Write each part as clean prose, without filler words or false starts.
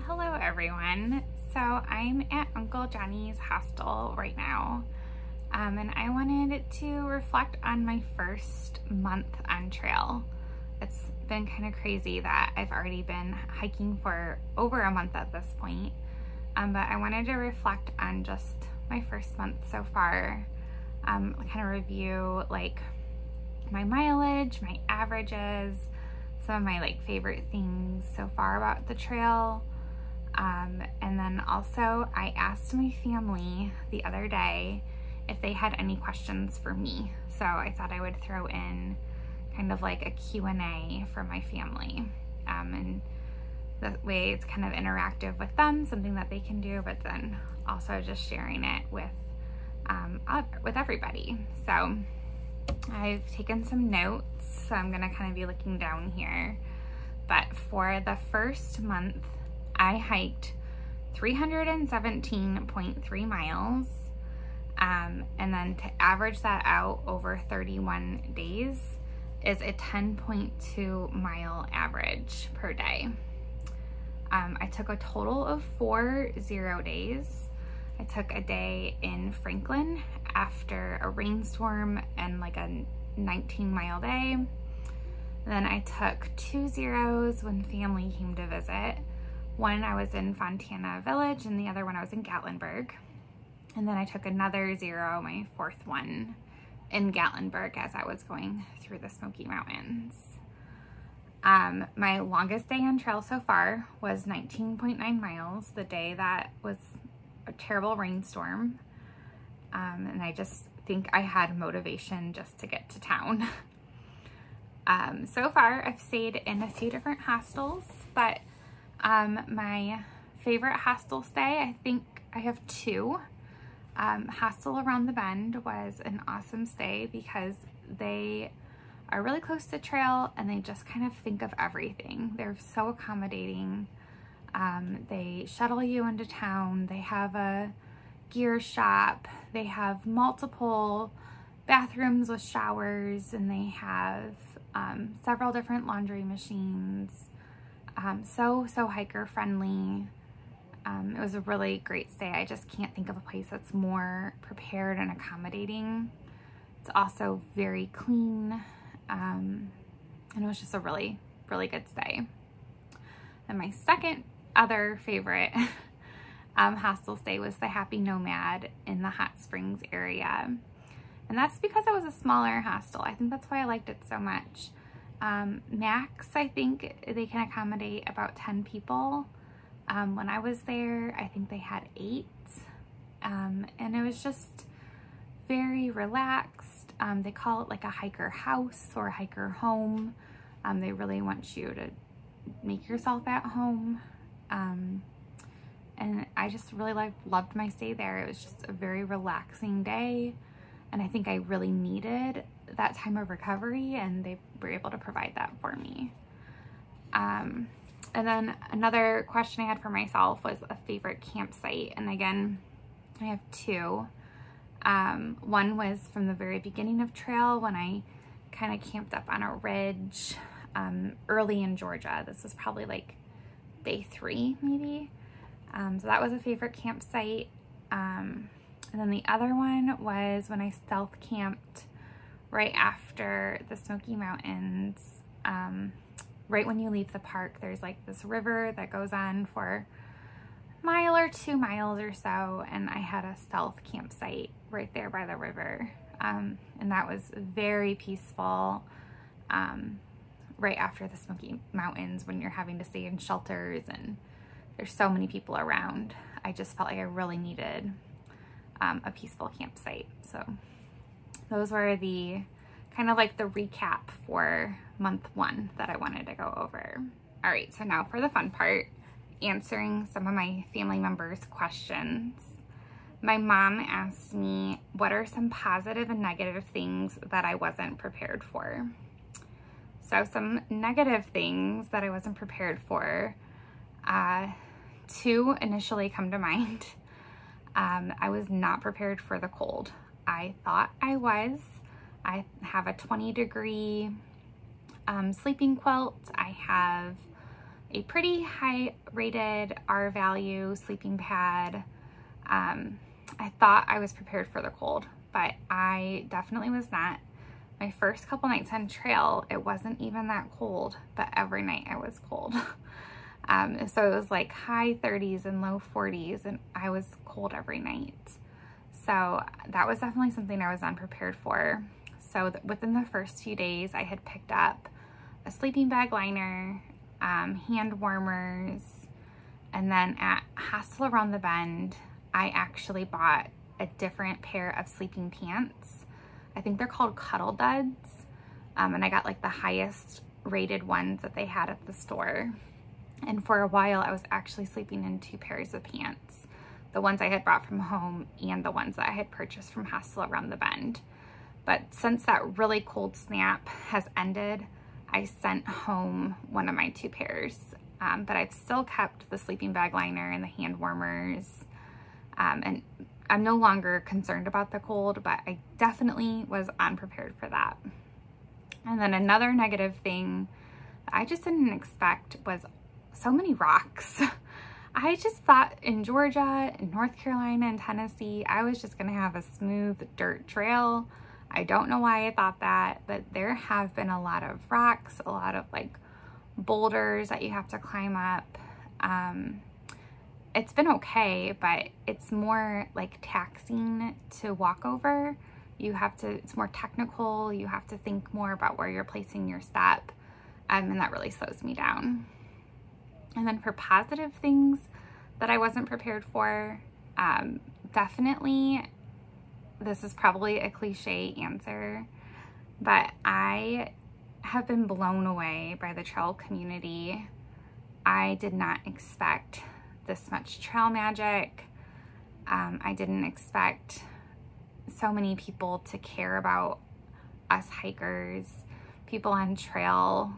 Hello everyone. So I'm at Uncle Johnny's hostel right now, and I wanted to reflect on my first month on trail. It's been kind of crazy that I've already been hiking for over a month at this point, but I wanted to reflect on just my first month so far, kind of review like my mileage, my averages, some of my favorite things so far about the trail. And then also I asked my family the other day if they had any questions for me. So I thought I would throw in kind of like a Q&A for my family. And that way it's kind of interactive with them, something that they can do, but then also just sharing it with everybody. So I've taken some notes, so I'm gonna kind of be looking down here. But for the first month, I hiked 317.3 miles, and then to average that out over 31 days is a 10.2 mile average per day. I took a total of 4 0 days. I took a day in Franklin after a rainstorm and like a 19-mile day. Then I took 2 zeros when family came to visit. One I was in Fontana Village and the other one I was in Gatlinburg. And then I took another 0, my fourth one, in Gatlinburg as I was going through the Smoky Mountains. My longest day on trail so far was 19.9 miles, the day that was a terrible rainstorm. And I just think I had motivation just to get to town. So far I've stayed in a few different hostels, but my favorite hostel stay, I think I have 2. Hostel Around the Bend was an awesome stay because they are really close to trail and they just kind of think of everything. They're so accommodating. They shuttle you into town. They have a gear shop. They have multiple bathrooms with showers, and they have several different laundry machines. So hiker friendly. It was a really great stay. I just can't think of a place that's more prepared and accommodating. It's also very clean, and it was just a really good stay. And my second other favorite hostel stay was the Happy Nomad in the Hot Springs area. And that's because it was a smaller hostel. I think that's why I liked it so much. Max, I think they can accommodate about 10 people. When I was there, I think they had 8. And it was just very relaxed. They call it like a hiker house or a hiker home. They really want you to make yourself at home. And I just really loved my stay there. It was just a very relaxing day. And I think I really needed that time of recovery, and they were able to provide that for me. And then another question I had for myself was a favorite campsite. And again, I have 2. One was from the very beginning of trail when I kind of camped up on a ridge early in Georgia. This was probably like day 3 maybe. So that was a favorite campsite. And then the other one was when I stealth camped right after the Smoky Mountains. Right when you leave the park, there's like this river that goes on for a mile or 2 miles or so, and I had a stealth campsite right there by the river. And that was very peaceful. Right after the Smoky Mountains, when you're having to stay in shelters and there's so many people around, I just felt like I really needed a peaceful campsite. So those were the kind of like the recap for month 1 that I wanted to go over. All right, so now for the fun part, answering some of my family members' questions. My mom asked me, what are some positive and negative things that I wasn't prepared for? So some negative things that I wasn't prepared for, 2 initially come to mind. I was not prepared for the cold. I thought I was. I have a 20-degree sleeping quilt. I have a pretty high rated R value sleeping pad. I thought I was prepared for the cold, but I definitely was not. My first couple nights on trail, it wasn't even that cold, but every night I was cold. So it was like high 30s and low 40s, and I was cold every night. So that was definitely something I was unprepared for. So within the first few days, I had picked up a sleeping bag liner, hand warmers, and then at Hostel Around the Bend, I actually bought a different pair of sleeping pants. I think they're called Cuddle Duds, and I got like the highest rated ones that they had at the store. And for a while, I was actually sleeping in 2 pairs of pants, the ones I had brought from home and the ones that I had purchased from Hostel Around the Bend. But since that really cold snap has ended, I sent home one of my 2 pairs. But I've still kept the sleeping bag liner and the hand warmers. And I'm no longer concerned about the cold, but I definitely was unprepared for that. And then another negative thing that I just didn't expect was so many rocks. I just thought in Georgia, in North Carolina, and Tennessee, I was just gonna have a smooth dirt trail. I don't know why I thought that, but there have been a lot of rocks, a lot of like boulders that you have to climb up. It's been okay, but it's more like taxing to walk over. It's more technical. You have to think more about where you're placing your step, and that really slows me down. And then for positive things that I wasn't prepared for, definitely, this is probably a cliche answer, but I have been blown away by the trail community. I did not expect this much trail magic. I didn't expect so many people to care about us hikers. People on trail,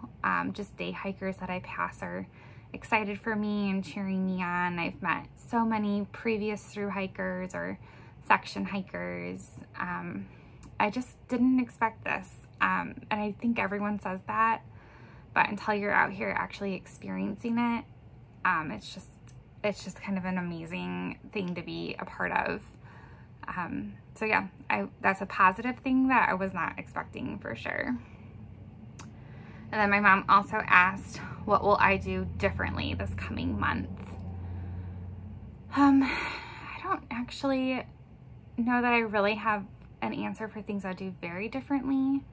just day hikers that I pass are excited for me and cheering me on. I've met so many previous through hikers or section hikers. I just didn't expect this. And I think everyone says that, but until you're out here actually experiencing it, it's just kind of an amazing thing to be a part of. So yeah, that's a positive thing that I was not expecting for sure. And then my mom also asked, what will I do differently this coming month? I don't actually know that I really have an answer for things I do very differently.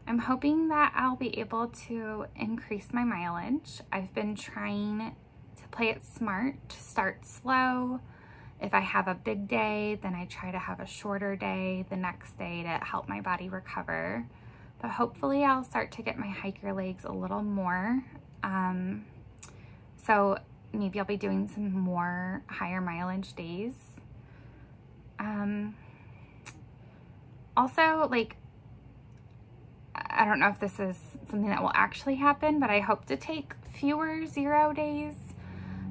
I'm hoping that I'll be able to increase my mileage. I've been trying to play it smart, start slow. If I have a big day, then I try to have a shorter day the next day to help my body recover. But hopefully I'll start to get my hiker legs a little more. So maybe I'll be doing some more higher mileage days. Also, like, I don't know if this is something that will actually happen, but I hope to take fewer 0 days.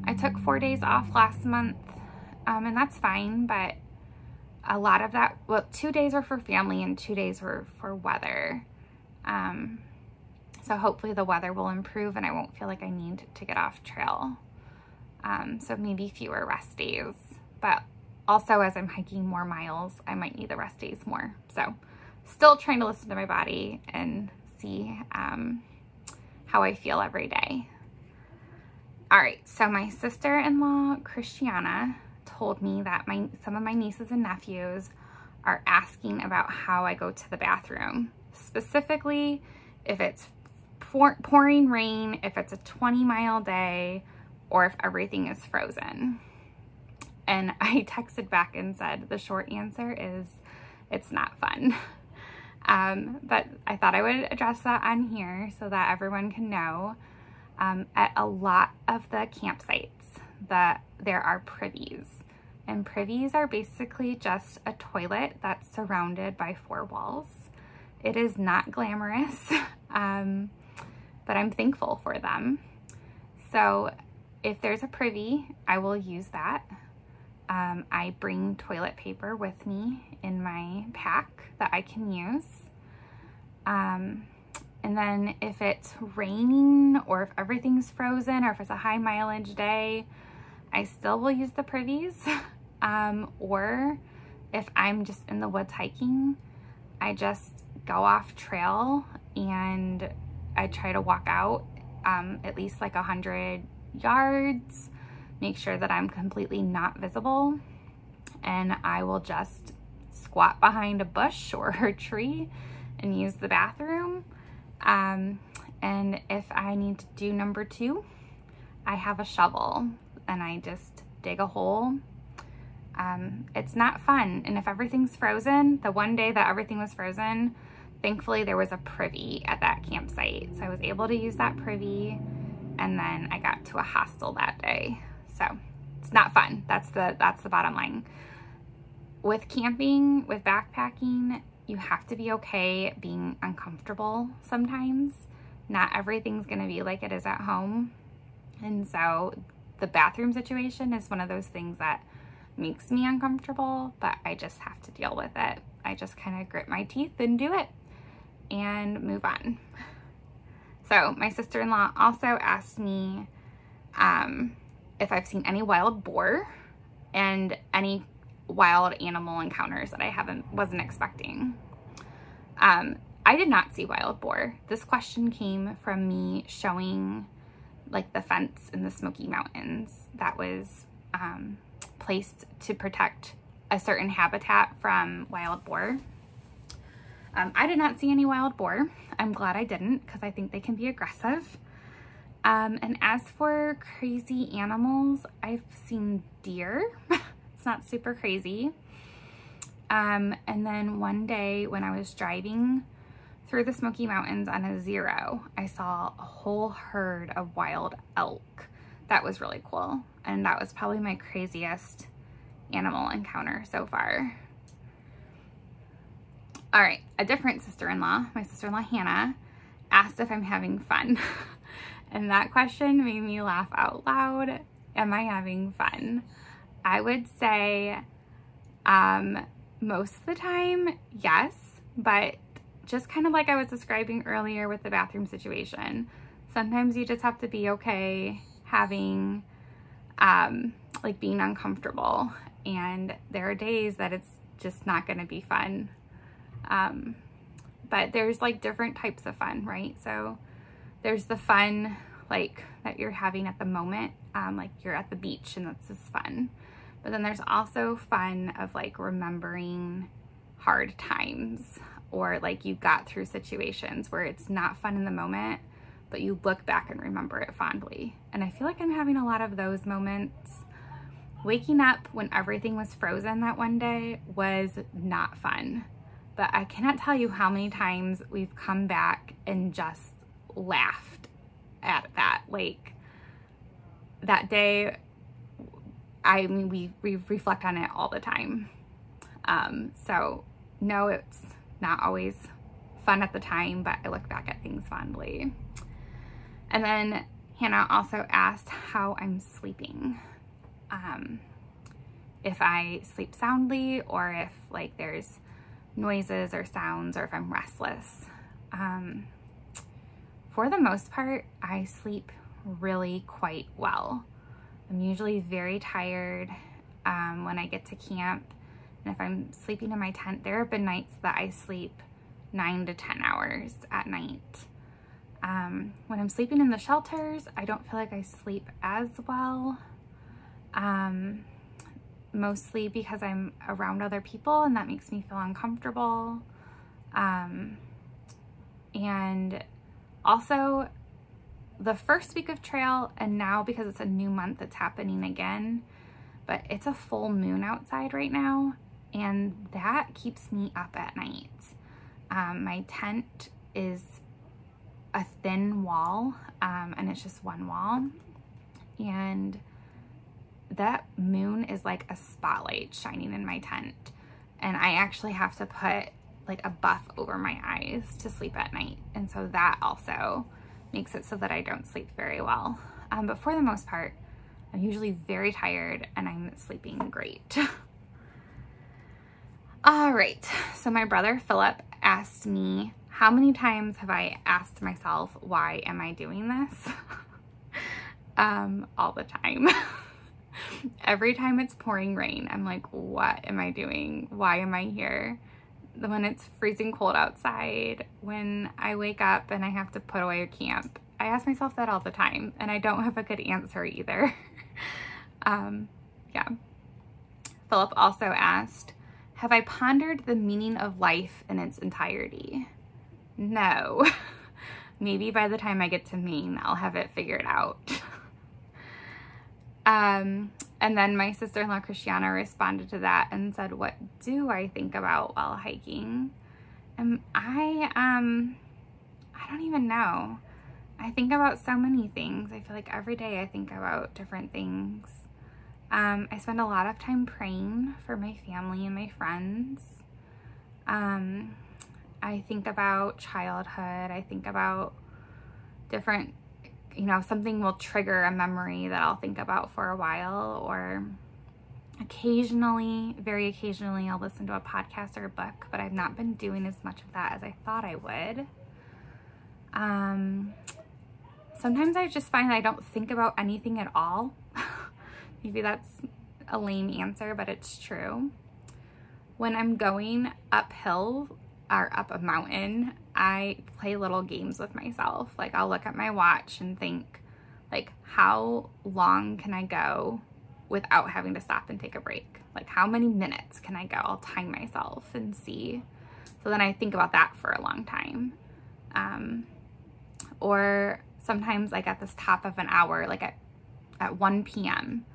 I took 4 days off last month, and that's fine, but a lot of that, well, 2 days were for family and 2 days were for weather. So hopefully the weather will improve and I won't feel like I need to get off trail. So maybe fewer rest days, but also as I'm hiking more miles, I might need the rest days more. So still trying to listen to my body and see how I feel every day. All right, so my sister-in-law, Christiana, told me that some of my nieces and nephews are asking about how I go to the bathroom. Specifically, if it's pouring rain, if it's a 20-mile day, or if everything is frozen. And I texted back and said, the short answer is, it's not fun. But I thought I would address that on here so that everyone can know. At a lot of the campsites, there are privies. And privies are basically just a toilet that's surrounded by 4 walls. It is not glamorous, but I'm thankful for them. So if there's a privy, I will use that. I bring toilet paper with me in my pack that I can use. And then if it's raining or if everything's frozen or if it's a high mileage day, I still will use the privies. Or if I'm just in the woods hiking, I just go off trail and I try to walk out at least like 100 yards, make sure that I'm completely not visible, and I will just squat behind a bush or a tree and use the bathroom. And if I need to do number 2, I have a shovel and I just dig a hole. It's not fun. And if everything's frozen, the one day that everything was frozen, thankfully there was a privy at that campsite. So I was able to use that privy, and then I got to a hostel that day. So it's not fun. That's the bottom line. With camping, with backpacking, you have to be okay being uncomfortable sometimes. Not everything's gonna be like it is at home. And so the bathroom situation is one of those things that makes me uncomfortable, but I just have to deal with it. I just kind of grit my teeth and do it and move on. So my sister-in-law also asked me if I've seen any wild boar and any wild animal encounters that I wasn't expecting. I did not see wild boar. This question came from me showing like the fence in the Smoky Mountains that was placed to protect a certain habitat from wild boar. I did not see any wild boar. I'm glad I didn't, because I think they can be aggressive. And as for crazy animals, I've seen deer. It's not super crazy. And then one day when I was driving through the Smoky Mountains on a 0, I saw a whole herd of wild elk. That was really cool. And that was probably my craziest animal encounter so far. All right, a different sister-in-law, my sister-in-law Hannah, asked if I'm having fun. And that question made me laugh out loud. Am I having fun? I would say most of the time, yes, but just kind of like I was describing earlier with the bathroom situation, sometimes you just have to be okay having, like being uncomfortable. And there are days that it's just not gonna be fun. But there's like different types of fun, right? So there's the fun like that you're having at the moment, like you're at the beach and that's just fun. But then there's also fun of like remembering hard times, or like you got through situations where it's not fun in the moment, but you look back and remember it fondly. And I feel like I'm having a lot of those moments. Waking up when everything was frozen that one day was not fun, but I cannot tell you how many times we've come back and just laughed at that. Like that day, I mean, we reflect on it all the time. So no, it's not always fun at the time, but I look back at things fondly. And then Hannah also asked how I'm sleeping. If I sleep soundly, or if like there's noises or sounds, or if I'm restless. For the most part, I sleep really quite well. I'm usually very tired when I get to camp. And if I'm sleeping in my tent, there have been nights that I sleep 9 to 10 hours at night. When I'm sleeping in the shelters, I don't feel like I sleep as well. Mostly because I'm around other people and that makes me feel uncomfortable. And also the first week of trail, and now because it's a new month, it's happening again, but it's a full moon outside right now, and that keeps me up at night. My tent is a thin wall, and it's just one wall, and that moon is like a spotlight shining in my tent, and I actually have to put like a buff over my eyes to sleep at night, and so that also makes it so that I don't sleep very well. But for the most part, I'm usually very tired and I'm sleeping great. All right, so my brother Philip asked me how many times have I asked myself, why am I doing this? All the time. Every time it's pouring rain, I'm like, what am I doing? Why am I here? When it's freezing cold outside, when I wake up and I have to put away a camp, I ask myself that all the time, and I don't have a good answer either. Yeah. Philip also asked, have I pondered the meaning of life in its entirety? No. Maybe by the time I get to Maine, I'll have it figured out. And then my sister-in-law Christiana responded to that and said, what do I think about while hiking? And I don't even know. I think about so many things. I feel like every day I think about different things. I spend a lot of time praying for my family and my friends. I think about childhood. I think about different, you know, something will trigger a memory that I'll think about for a while, or occasionally, very occasionally, I'll listen to a podcast or a book, but I've not been doing as much of that as I thought I would. Sometimes I just find that I don't think about anything at all. Maybe that's a lame answer, but it's true. When I'm going uphill or up a mountain, I play little games with myself. Like, I'll look at my watch and think, like, how long can I go without having to stop and take a break? Like, how many minutes can I go? I'll time myself and see. So then I think about that for a long time. Or sometimes, like, at this top of an hour, like at 1 p.m.,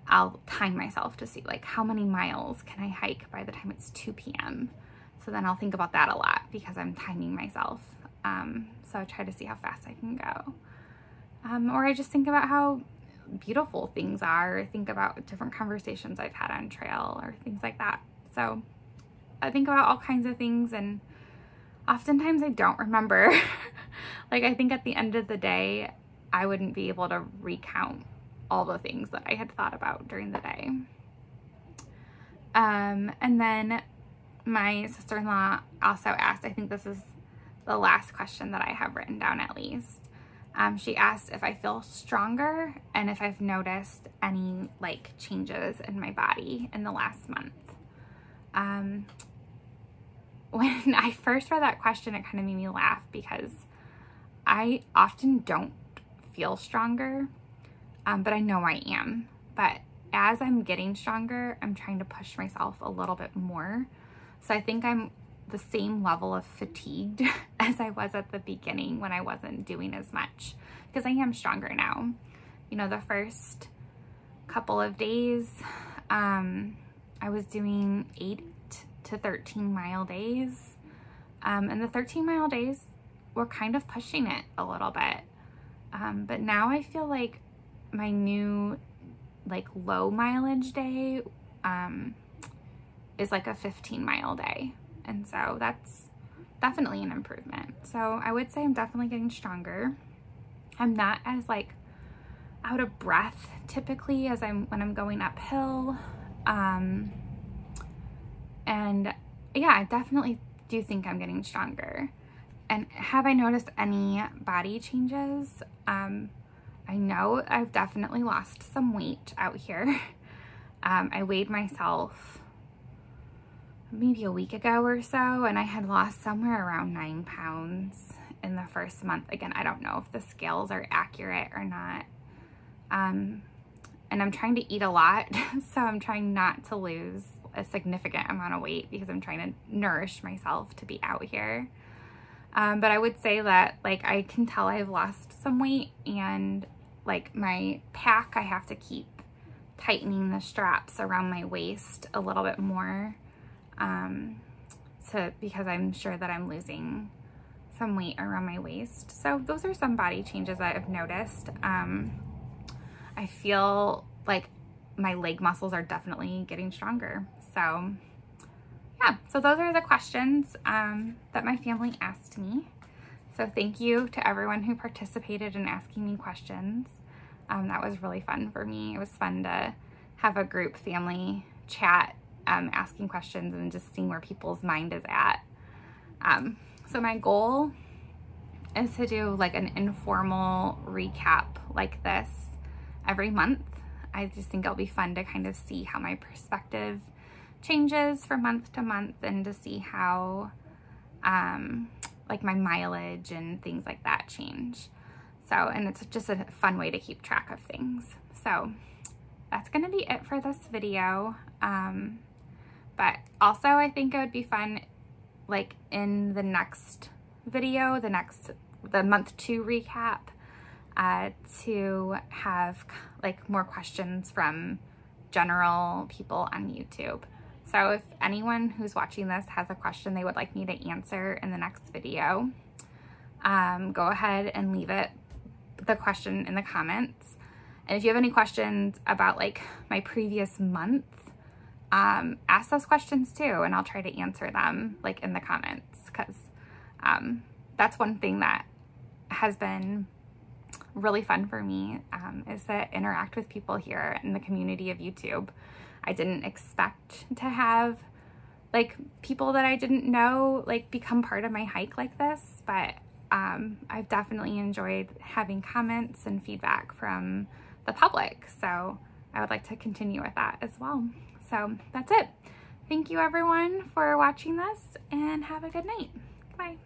I'll time myself to see, like, how many miles can I hike by the time it's 2 p.m. So then I'll think about that a lot because I'm timing myself. So I try to see how fast I can go. Or I just think about how beautiful things are, or think about different conversations I've had on trail or things like that. So I think about all kinds of things, and oftentimes I don't remember. Like, I think at the end of the day, I wouldn't be able to recount all the things that I had thought about during the day. And then my sister-in-law also asked, I think this is the last question that I have written down at least. She asked if I feel stronger and if I've noticed any, like, changes in my body in the last month. When I first read that question, it kind of made me laugh because I often don't feel stronger, but I know I am. But as I'm getting stronger, I'm trying to push myself a little bit more. So I think I'm the same level of fatigued as I was at the beginning when I wasn't doing as much, because I am stronger now. You know, the first couple of days, I was doing 8 to 13 mile days. And the 13 mile days were kind of pushing it a little bit. But now I feel like my new, like, low mileage day, is like a 15 mile day. And so that's definitely an improvement. So I would say I'm definitely getting stronger. I'm not as, like, out of breath typically as when I'm going uphill. And yeah, I definitely do think I'm getting stronger. And have I noticed any body changes? I know I've definitely lost some weight out here. I weighed myself maybe a week ago or so, and I had lost somewhere around 9 pounds in the first month. Again, I don't know if the scales are accurate or not. And I'm trying to eat a lot, so I'm trying not to lose a significant amount of weight because I'm trying to nourish myself to be out here. But I would say that, like, I can tell I've lost some weight, and, like, my pack, I have to keep tightening the straps around my waist a little bit more, because I'm sure that I'm losing some weight around my waist. So those are some body changes that I've noticed. I feel like my leg muscles are definitely getting stronger. So yeah, so those are the questions that my family asked me. So thank you to everyone who participated in asking me questions. That was really fun for me. It was fun to have a group family chat, asking questions and just seeing where people's mind is at. So my goal is to do like an informal recap like this every month. I just think it'll be fun to kind of see how my perspective changes from month to month, and to see how like my mileage and things like that change. So, and it's just a fun way to keep track of things. So that's gonna be it for this video. But also I think it would be fun, like in the next video, the month 2 recap, to have like more questions from general people on YouTube. So if anyone who's watching this has a question they would like me to answer in the next video, go ahead and leave the question in the comments. And if you have any questions about like my previous month, ask those questions too, and I'll try to answer them like in the comments, because that's one thing that has been really fun for me, is to interact with people here in the community of YouTube. I didn't expect to have like people that I didn't know like become part of my hike like this, but I've definitely enjoyed having comments and feedback from the public. So I would like to continue with that as well. So that's it. Thank you everyone for watching this, and have a good night. Bye.